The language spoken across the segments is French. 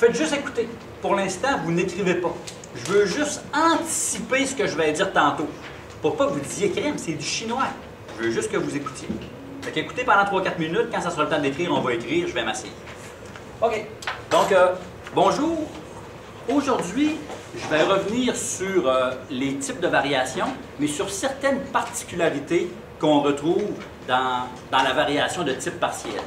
faites juste écouter. Pour l'instant, vous n'écrivez pas. Je veux juste anticiper ce que je vais dire tantôt. Pour pas que vous disiez crème, c'est du chinois. Je veux juste que vous écoutiez. Fait qu'écoutez pendant 3-4 minutes. Quand ça sera le temps d'écrire, on va écrire. Je vais m'asseoir. OK. Donc, bonjour. Aujourd'hui, je vais revenir sur les types de variations, mais sur certaines particularités qu'on retrouve dans la variation de type partiel.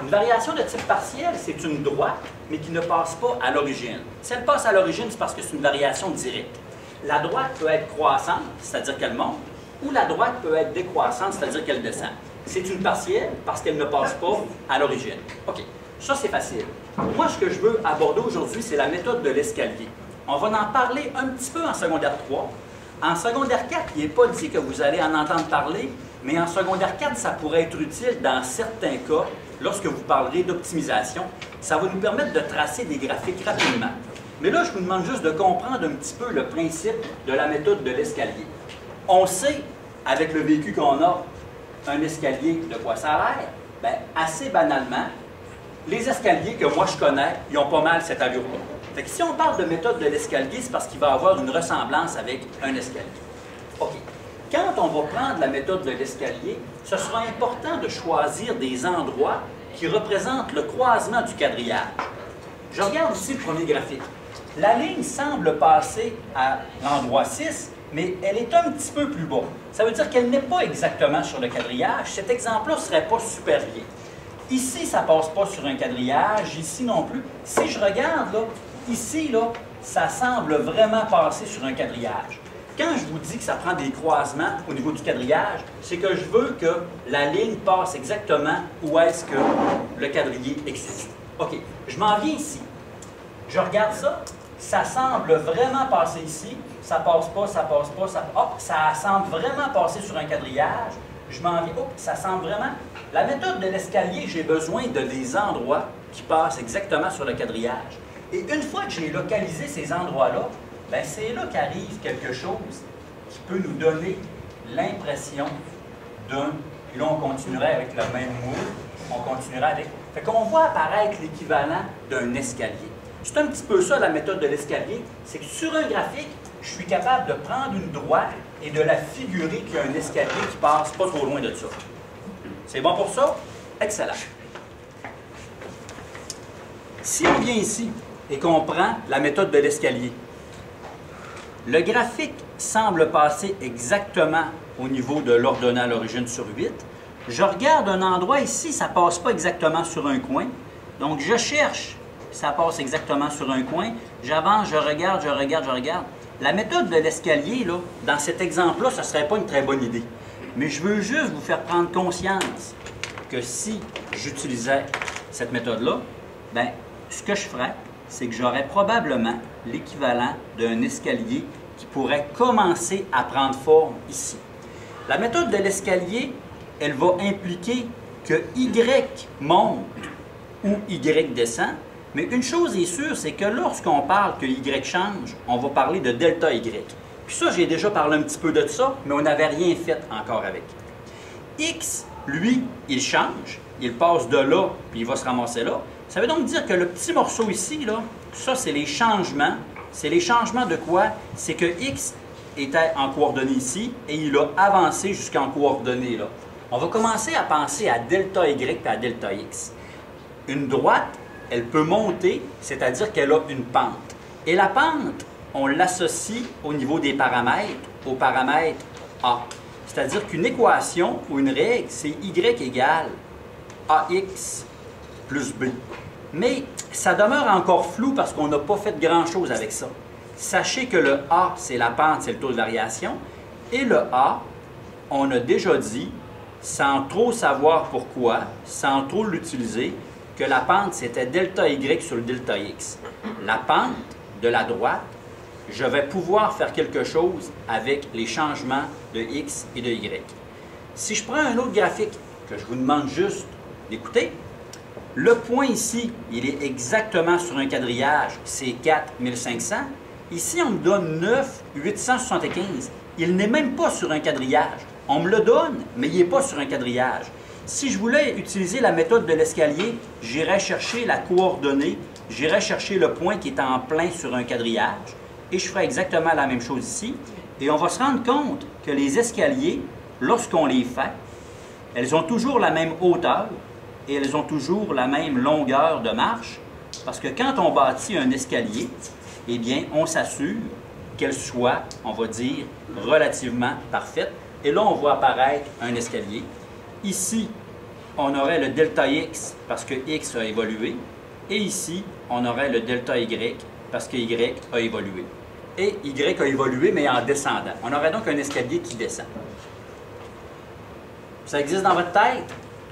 Une variation de type partiel, c'est une droite, mais qui ne passe pas à l'origine. Si elle passe à l'origine, c'est parce que c'est une variation directe. La droite peut être croissante, c'est-à-dire qu'elle monte, ou la droite peut être décroissante, c'est-à-dire qu'elle descend. C'est une partielle parce qu'elle ne passe pas à l'origine. OK, ça c'est facile. Moi, ce que je veux aborder aujourd'hui, c'est la méthode de l'escalier. On va en parler un petit peu en secondaire 3. En secondaire 4, il n'est pas dit que vous allez en entendre parler, mais en secondaire 4, ça pourrait être utile dans certains cas, lorsque vous parlerez d'optimisation. Ça va nous permettre de tracer des graphiques rapidement. Mais là, je vous demande juste de comprendre un petit peu le principe de la méthode de l'escalier. On sait, avec le vécu qu'on a, un escalier, de quoi ça a l'air? Bien, assez banalement, les escaliers que moi je connais, ils ont pas mal cette allure-là. Fait que si on parle de méthode de l'escalier, c'est parce qu'il va avoir une ressemblance avec un escalier. OK. Quand on va prendre la méthode de l'escalier, ce sera important de choisir des endroits qui représentent le croisement du quadrillage. Je regarde ici le premier graphique. La ligne semble passer à l'endroit 6, mais elle est un petit peu plus bas. Ça veut dire qu'elle n'est pas exactement sur le quadrillage. Cet exemple-là ne serait pas super bien. Ici, ça ne passe pas sur un quadrillage, ici non plus. Si je regarde, là, ici, là, ça semble vraiment passer sur un quadrillage. Quand je vous dis que ça prend des croisements au niveau du quadrillage, c'est que je veux que la ligne passe exactement où est-ce que le quadrillé existe. OK, je m'en viens ici. Je regarde ça, ça semble vraiment passer ici. Ça passe pas, ça passe pas, ça semble vraiment passer sur un quadrillage. Je m'en viens, ça semble vraiment... La méthode de l'escalier, j'ai besoin de des endroits qui passent exactement sur le quadrillage. Et une fois que j'ai localisé ces endroits-là, bien, c'est là qu'arrive quelque chose qui peut nous donner l'impression d'un... Puis là, on continuerait avec le même moule, on continuerait avec... Fait qu'on voit apparaître l'équivalent d'un escalier. C'est un petit peu ça, la méthode de l'escalier, c'est que sur un graphique, je suis capable de prendre une droite et de la figurer qu'il y a un escalier qui passe pas trop loin de ça. C'est bon pour ça? Excellent. Si on vient ici et qu'on prend la méthode de l'escalier, le graphique semble passer exactement au niveau de l'ordonnée à l'origine sur 8. Je regarde un endroit ici, ça ne passe pas exactement sur un coin. Donc, je cherche, ça passe exactement sur un coin. J'avance, je regarde, je regarde, je regarde. La méthode de l'escalier, là, dans cet exemple-là, ce ne serait pas une très bonne idée. Mais je veux juste vous faire prendre conscience que si j'utilisais cette méthode-là, bien, ce que je ferais, c'est que j'aurais probablement l'équivalent d'un escalier qui pourrait commencer à prendre forme ici. La méthode de l'escalier, elle va impliquer que Y monte ou Y descend, mais une chose est sûre, c'est que lorsqu'on parle que Y change, on va parler de delta Y. Puis ça, j'ai déjà parlé un petit peu de ça, mais on n'avait rien fait encore avec. X, lui, il change, il passe de là, puis il va se ramasser là. Ça veut donc dire que le petit morceau ici, là, ça, c'est les changements. C'est les changements de quoi? C'est que X était en coordonnées ici, et il a avancé jusqu'en coordonnées là. On va commencer à penser à delta Y et à delta X. Une droite, elle peut monter, c'est-à-dire qu'elle a une pente. Et la pente, on l'associe au niveau des paramètres, au paramètre A. C'est-à-dire qu'une équation ou une règle, c'est Y égale AX plus B. Mais ça demeure encore flou parce qu'on n'a pas fait grand-chose avec ça. Sachez que le A, c'est la pente, c'est le taux de variation. Et le A, on a déjà dit, sans trop savoir pourquoi, sans trop l'utiliser, que la pente, c'était delta Y sur le delta X. La pente de la droite, je vais pouvoir faire quelque chose avec les changements de X et de Y. Si je prends un autre graphique, que je vous demande juste d'écouter, le point ici, il est exactement sur un quadrillage, c'est 4500. Ici, on me donne 9,875. Il n'est même pas sur un quadrillage. On me le donne, mais il n'est pas sur un quadrillage. Si je voulais utiliser la méthode de l'escalier, j'irais chercher la coordonnée j'irai chercher le point qui est en plein sur un quadrillage et je ferai exactement la même chose ici. Et on va se rendre compte que les escaliers, lorsqu'on les fait, elles ont toujours la même hauteur et elles ont toujours la même longueur de marche parce que quand on bâtit un escalier, eh bien, on s'assure qu'elle soit, on va dire, relativement parfaite. Et là, on voit apparaître un escalier. Ici, on aurait le delta x parce que x a évolué. Et ici, on aurait le delta y parce que y a évolué. Et y a évolué, mais en descendant. On aurait donc un escalier qui descend. Ça existe dans votre tête?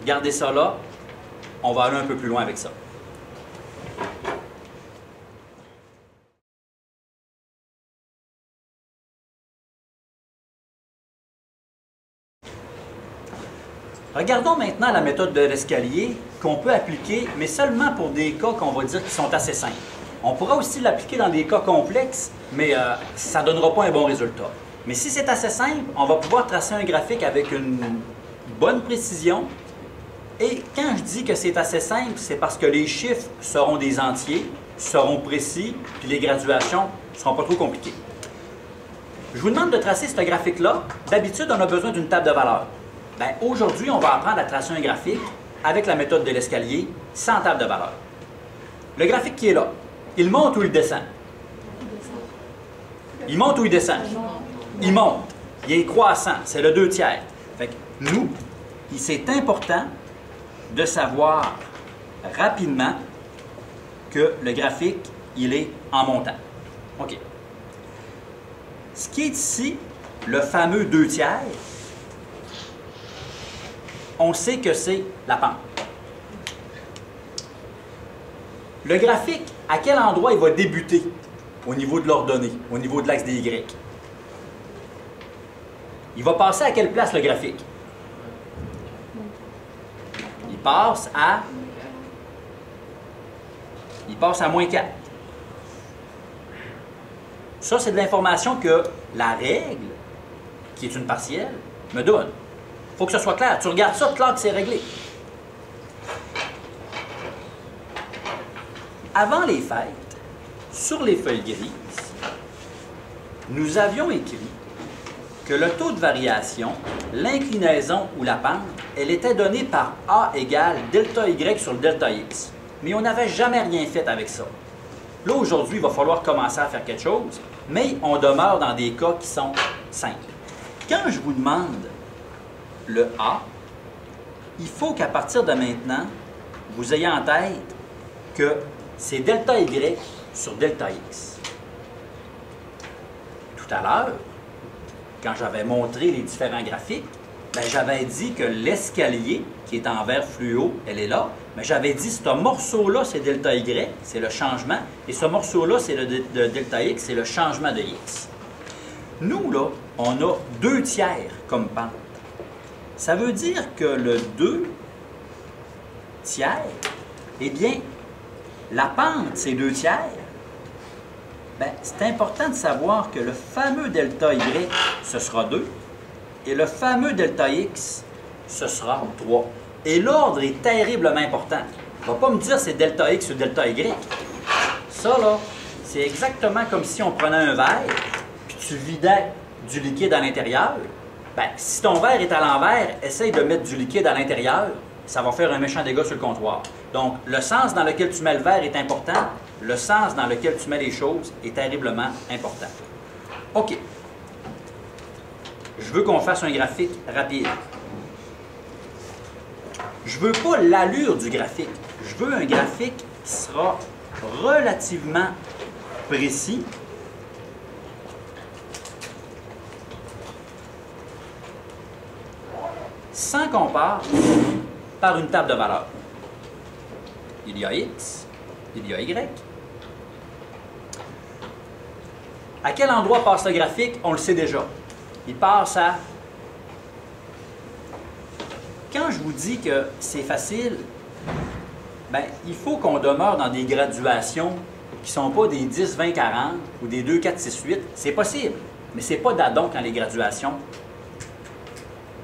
Gardez ça là. On va aller un peu plus loin avec ça. Regardons maintenant la méthode de l'escalier qu'on peut appliquer, mais seulement pour des cas qu'on va dire qui sont assez simples. On pourra aussi l'appliquer dans des cas complexes, mais ça ne donnera pas un bon résultat. Mais si c'est assez simple, on va pouvoir tracer un graphique avec une bonne précision. Et quand je dis que c'est assez simple, c'est parce que les chiffres seront des entiers, seront précis, puis les graduations ne seront pas trop compliquées. Je vous demande de tracer ce graphique-là. D'habitude, on a besoin d'une table de valeurs. Bien, aujourd'hui, on va apprendre à tracer un graphique avec la méthode de l'escalier, sans table de valeur. Le graphique qui est là, il monte ou il descend? Il monte ou il descend? Il monte. Il est croissant. C'est le 2/3. Fait que nous, c'est important de savoir rapidement que le graphique, il est en montant. OK. Ce qui est ici, le fameux 2/3, on sait que c'est la pente. Le graphique, à quel endroit il va débuter au niveau de l'ordonnée, au niveau de l'axe des Y? Il va passer à quelle place le graphique? Il passe à -4. Ça, c'est de l'information que la règle, qui est une partielle, me donne. Il faut que ce soit clair. Tu regardes ça, clair que c'est réglé. Avant les fêtes, sur les feuilles grises, nous avions écrit que le taux de variation, l'inclinaison ou la pente, elle était donnée par A égale delta Y sur le delta X. Mais on n'avait jamais rien fait avec ça. Là, aujourd'hui, il va falloir commencer à faire quelque chose, mais on demeure dans des cas qui sont simples. Quand je vous demande le A, il faut qu'à partir de maintenant, vous ayez en tête que c'est delta Y sur delta X. Tout à l'heure, quand j'avais montré les différents graphiques, ben, j'avais dit que l'escalier, qui est en vert fluo, elle est là, mais j'avais dit ce morceau-là, c'est delta Y, c'est le changement, et ce morceau-là, c'est le delta X, c'est le changement de X. Nous, là, on a 2/3 comme pente. Ça veut dire que le 2/3, eh bien, la pente, c'est 2/3. Bien, c'est important de savoir que le fameux delta Y, ce sera 2, et le fameux delta X, ce sera 3. Et l'ordre est terriblement important. On ne va pas me dire c'est delta X ou delta Y. Ça, là, c'est exactement comme si on prenait un verre, puis tu vidais du liquide à l'intérieur. Bien, si ton verre est à l'envers, essaye de mettre du liquide à l'intérieur, ça va faire un méchant dégât sur le comptoir. Donc, le sens dans lequel tu mets le verre est important, le sens dans lequel tu mets les choses est terriblement important. OK. Je veux qu'on fasse un graphique rapide. Je ne veux pas l'allure du graphique. Je veux un graphique qui sera relativement précis. Sans qu'on passe par une table de valeurs. Il y a X, il y a Y. À quel endroit passe le graphique? On le sait déjà. Il passe à... Quand je vous dis que c'est facile, ben, il faut qu'on demeure dans des graduations qui ne sont pas des 10, 20, 40 ou des 2, 4, 6, 8. C'est possible, mais ce n'est pas d'adon quand les graduations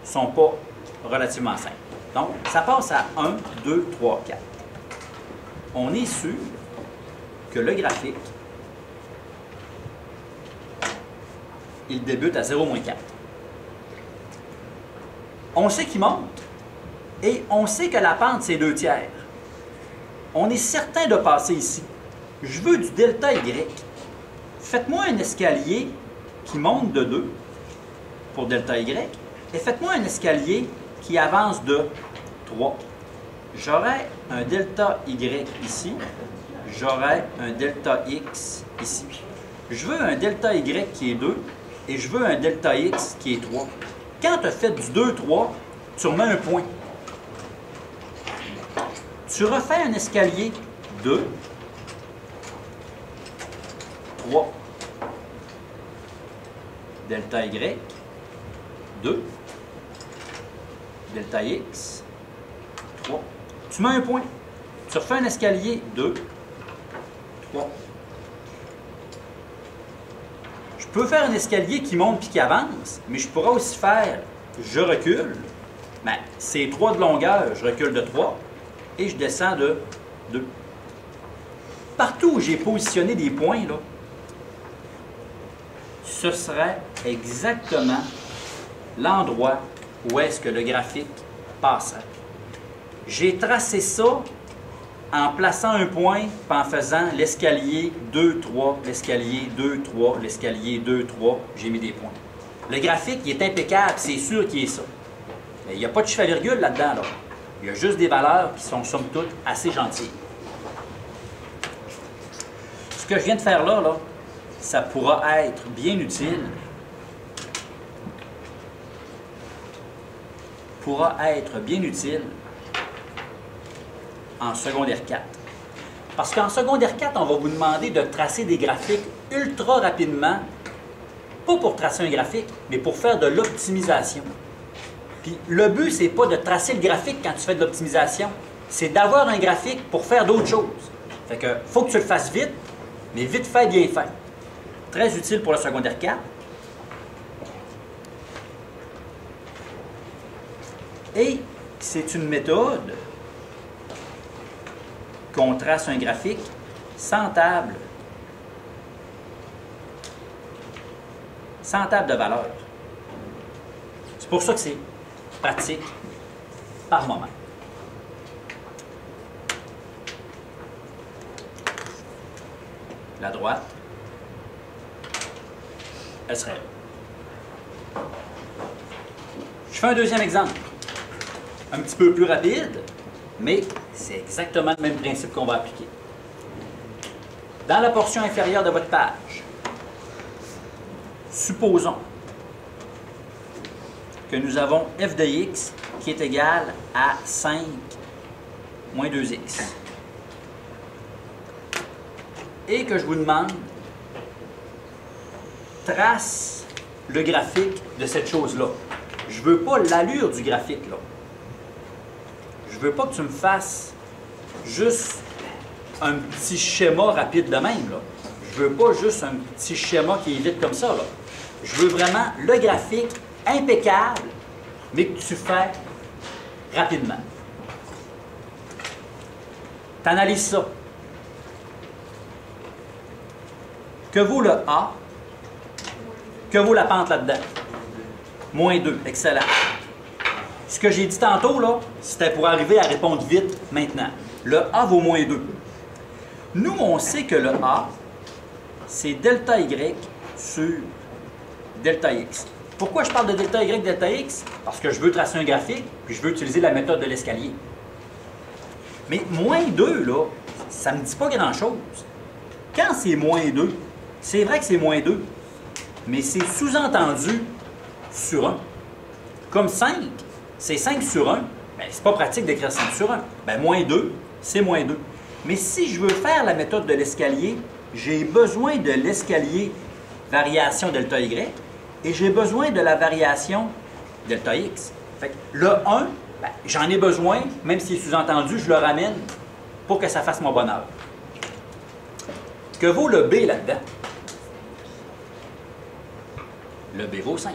ne sont pas relativement simples. Donc, ça passe à 1, 2, 3, 4. On est sûr que le graphique, il débute à 0-4. On sait qu'il monte et on sait que la pente, c'est 2/3. On est certain de passer ici. Je veux du delta Y. Faites-moi un escalier qui monte de 2 pour delta Y et faites-moi un escalier qui avance de 3. J'aurai un delta Y ici, j'aurai un delta X ici. Je veux un delta Y qui est 2 et je veux un delta X qui est 3. Quand tu as fait du 2, 3, tu remets un point. Tu refais un escalier 2, 3. Delta Y, 2. Delta X, 3. Tu mets un point. Tu refais un escalier 2, 3. Je peux faire un escalier qui monte puis qui avance, mais je pourrais aussi faire, je recule, ben, c'est 3 de longueur, je recule de 3, et je descends de 2. Partout où j'ai positionné des points, là, ce serait exactement l'endroit où est-ce que le graphique passerait. J'ai tracé ça en plaçant un point et en faisant l'escalier 2, 3, l'escalier 2, 3, l'escalier 2, 3, j'ai mis des points. Le graphique, il est impeccable, c'est sûr qu'il est ça. Mais il n'y a pas de chiffre-virgule là-dedans, là. Il y a juste des valeurs qui sont, somme toute, assez gentilles. Ce que je viens de faire là, ça pourra être bien utile. En secondaire 4. Parce qu'en secondaire 4, on va vous demander de tracer des graphiques ultra rapidement, pas pour tracer un graphique, mais pour faire de l'optimisation. Puis le but, c'est pas de tracer le graphique quand tu fais de l'optimisation, c'est d'avoir un graphique pour faire d'autres choses. Fait que faut que tu le fasses vite, mais vite fait, bien fait. Très utile pour le secondaire 4. Et c'est une méthode qu'on trace un graphique sans table de valeur. C'est pour ça que c'est pratique par moment. La droite, elle serait là. Je fais un deuxième exemple, un petit peu plus rapide, mais c'est exactement le même principe qu'on va appliquer. Dans la portion inférieure de votre page, supposons que nous avons f de x qui est égal à 5 moins 2x. Et que je vous demande, trace le graphique de cette chose-là. Je ne veux pas l'allure du graphique, là. Je ne veux pas que tu me fasses juste un petit schéma rapide de même, là. Je ne veux pas juste un petit schéma qui est vite comme ça, là. Je veux vraiment le graphique impeccable, mais que tu fais rapidement. Tu analyses ça. Que vaut le A? Que vaut la pente là-dedans? Moins 2. Excellent. Ce que j'ai dit tantôt, là, c'était pour arriver à répondre vite maintenant. Le A vaut moins 2. Nous, on sait que le A, c'est delta Y sur delta X. Pourquoi je parle de delta Y, delta X? Parce que je veux tracer un graphique, puis je veux utiliser la méthode de l'escalier. Mais moins 2, là, ça ne me dit pas grand-chose. Quand c'est moins 2, c'est vrai que c'est moins 2, mais c'est sous-entendu sur 1. Comme 5, c'est 5 sur 1, bien, c'est pas pratique d'écrire 5 sur 1. Bien, moins 2, c'est moins 2. Mais si je veux faire la méthode de l'escalier, j'ai besoin de l'escalier variation delta Y et j'ai besoin de la variation delta X. Fait que le 1, ben, j'en ai besoin, même s'il est sous-entendu, je le ramène pour que ça fasse mon bonheur. Que vaut le B là-dedans? Le B vaut 5.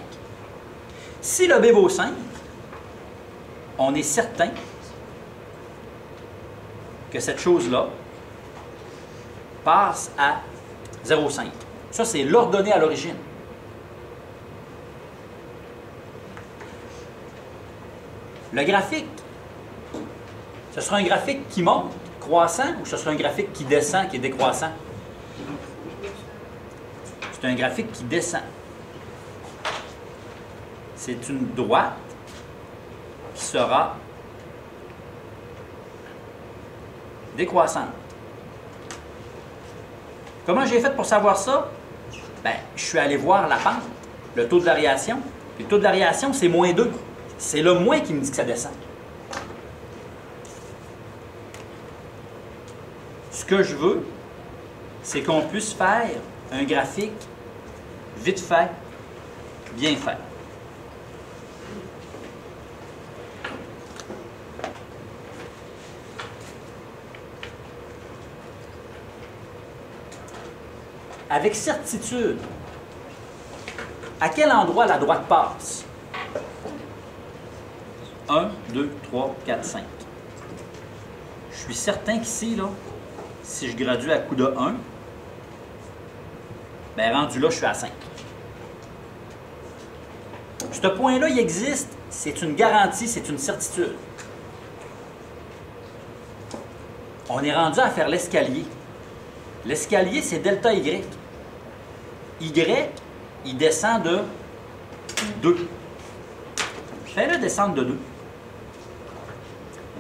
Si le B vaut 5, on est certain que cette chose-là passe à 0,5. Ça, c'est l'ordonnée à l'origine. Le graphique, ce sera un graphique qui monte, croissant, ou ce sera un graphique qui descend, qui est décroissant? C'est un graphique qui descend. C'est une droite qui sera décroissante. Comment j'ai fait pour savoir ça? Ben, je suis allé voir la pente, le taux de variation. Puis le taux de variation, c'est moins 2. C'est le moins qui me dit que ça descend. Ce que je veux, c'est qu'on puisse faire un graphique vite fait, bien fait. Avec certitude, à quel endroit la droite passe? 1, 2, 3, 4, 5. Je suis certain qu'ici, là, si je gradue à coup de 1, bien rendu là, je suis à 5. Ce point-là, il existe, c'est une garantie, c'est une certitude. On est rendu à faire l'escalier. L'escalier, c'est delta Y. Y, il descend de 2. Fais-le descendre de 2.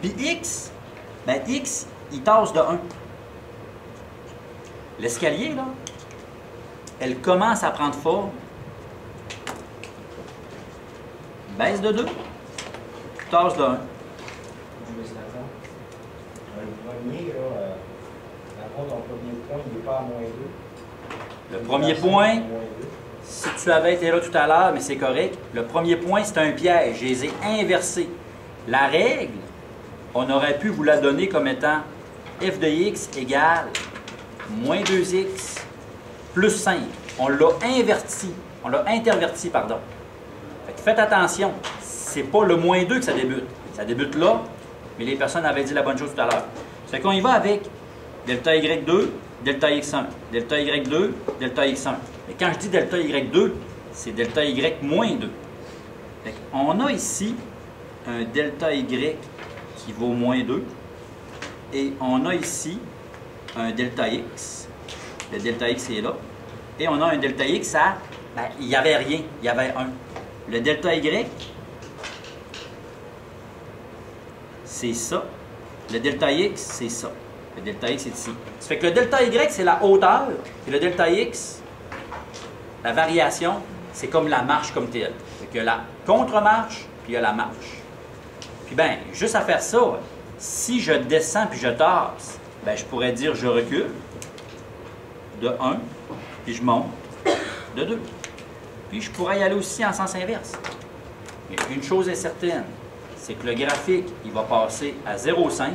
Puis X, ben X, il tasse de 1. L'escalier, là, elle commence à prendre forme. Baisse de 2, tasse de 1. Le premier, là, ton premier point, il n'est pas à moins 2. Le premier point, si tu avais été là tout à l'heure, mais c'est correct, le premier point, c'est un piège. Je les ai inversés. La règle, on aurait pu vous la donner comme étant f de x égale moins 2x plus 5. On l'a inverti. On l'a interverti, pardon. Fait que faites attention, c'est pas le moins 2 que ça débute. Ça débute là, mais les personnes avaient dit la bonne chose tout à l'heure. Fait qu'on y va avec delta y2, delta x1, delta y2, delta x1. Et quand je dis delta y2, c'est delta y moins 2. Fait qu'on a ici un delta y qui vaut moins 2. Et on a ici un delta x. Le delta x est là. Et on a un delta x à, ben, il n'y avait rien, il y avait 1. Le delta y, c'est ça. Le delta x, c'est ça. Le delta x est ici. Ça fait que le delta y, c'est la hauteur. Et le delta x, la variation, c'est comme la marche comme telle. Fait qu'il y a la contre-marche, puis il y a la marche. Puis bien, juste à faire ça, si je descends puis je tasse, ben, je pourrais dire je recule de 1, puis je monte de 2. Puis je pourrais y aller aussi en sens inverse. Mais une chose est certaine, c'est que le graphique, il va passer à 0,5,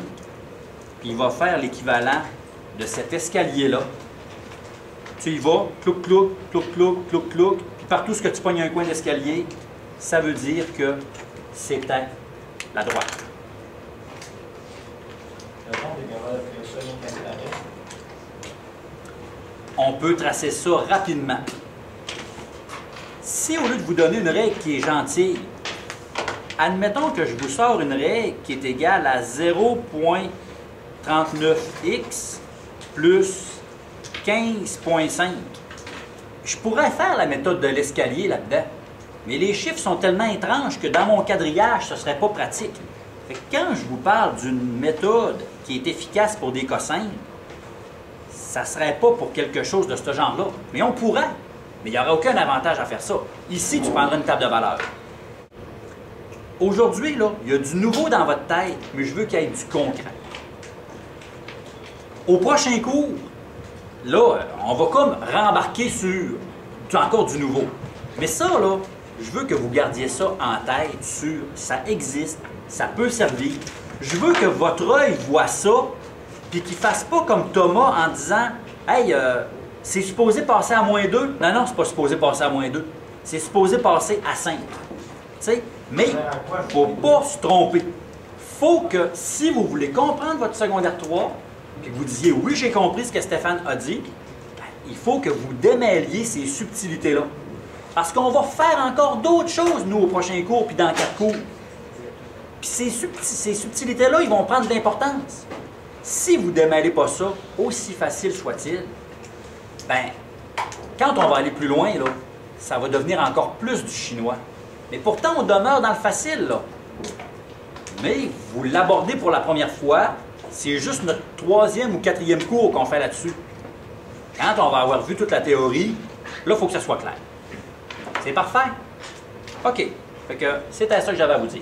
puis il va faire l'équivalent de cet escalier-là. Tu y vas, clouc, clouc, clouc, clouc, clouc, clouc, puis partout ce que tu pognes un coin d'escalier, ça veut dire que c'était la droite. On peut tracer ça rapidement. Si au lieu de vous donner une règle qui est gentille, admettons que je vous sors une règle qui est égale à 0,39x plus 15,5. Je pourrais faire la méthode de l'escalier là-dedans, mais les chiffres sont tellement étranges que dans mon quadrillage, ce ne serait pas pratique. Fait que quand je vous parle d'une méthode qui est efficace pour des cosins, ça ne serait pas pour quelque chose de ce genre-là. Mais on pourrait, mais il n'y aurait aucun avantage à faire ça. Ici, tu prendrais une table de valeur. Aujourd'hui, là, il y a du nouveau dans votre tête, mais je veux qu'il y ait du concret. Au prochain cours, là, on va comme rembarquer sur encore du nouveau. Mais ça, là, je veux que vous gardiez ça en tête sur ça existe, ça peut servir. Je veux que votre œil voit ça, puis qu'il ne fasse pas comme Thomas en disant « Hey, c'est supposé passer à moins 2. » Non, non, c'est pas supposé passer à moins 2. C'est supposé passer à 5. Tu sais? Mais il ne faut pas se tromper. Il faut que, si vous voulez comprendre votre secondaire 3, puis que vous disiez oui, j'ai compris ce que Stéphane a dit, ben, il faut que vous démêliez ces subtilités-là. Parce qu'on va faire encore d'autres choses, nous, au prochain cours, puis dans 4 cours. Puis ces subtilités-là, ils vont prendre de l'importance. Si vous ne démêlez pas ça, aussi facile soit-il, ben, quand on va aller plus loin, là, ça va devenir encore plus du chinois. Mais pourtant, on demeure dans le facile, là. Mais vous l'abordez pour la première fois, c'est juste notre 3e ou 4e cours qu'on fait là-dessus. Quand on va avoir vu toute la théorie, là, il faut que ça soit clair. C'est parfait? OK. Fait que c'était ça que j'avais à vous dire.